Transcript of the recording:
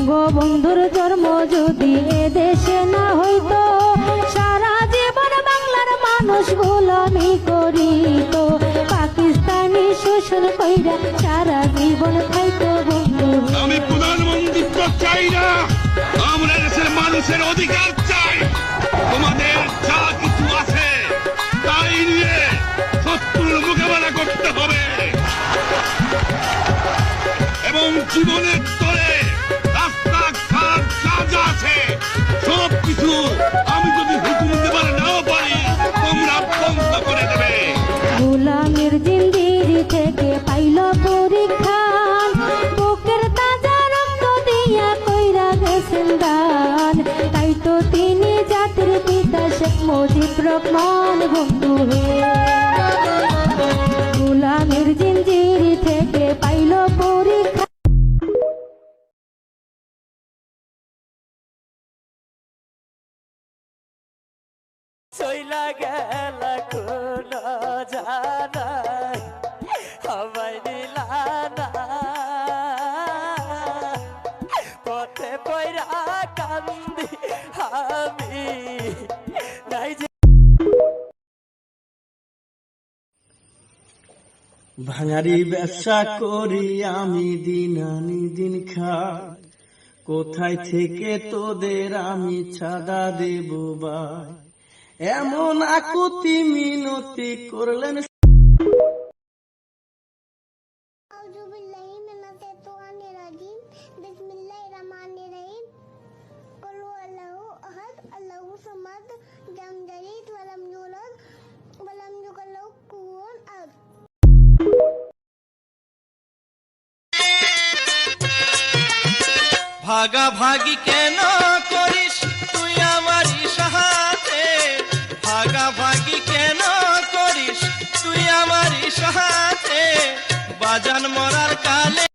বঙ্গবন্ধুর জন্ম যদি এ দেশে না হইতো, সারা জীবন বাংলার মানুষ গোলামি করিত। পাকিস্তানি শোষণ কইরা সারা জীবন খাইতো বন্ধু। আমি প্রধানমন্ত্রিত্ব চাই না, আমরা দেশের মানুষের অধিকার চাই। তোমাদের যা কিছু আছে তাই নিয়ে শত্রুর মোকাবেলা করতে হবে এবং জীবনের তরে রাস্তাঘাট যা যা আছে সব কিছু আমি যদি হুকুম দেবার নাও পারি তোমরা বন্ধ করে দেবে। গোলামের জিন্দিগি থেকে পাইল পরীক্ষা, বুকের তাজা রক্ত দিয়া কইরা গেছেন দান। তাই তো তিনি জাতির পিতা শেখ মুজিবুর রহমান বন্ধু হে। গোলামের জিন্দিগি থেকে পাইল পরীক্ষা। চইলা গেল কোন জানাই আমায় নিলা না, পথে পয়রা কান্দি আমি নাই যে। ভাঙারি ব্যবসা করি আমি দিন আনি দিন খাই, কোথায় থেকে তোদের আমি ছাদা দেব ভাই? এমন আকুতি মিনতি করলেন। ভাগাভাগি কেন করিস তুই আমারই সাথে, ভাগাভাগি কেন করিস তুই আমারই সাথে, বাজান মরার কালে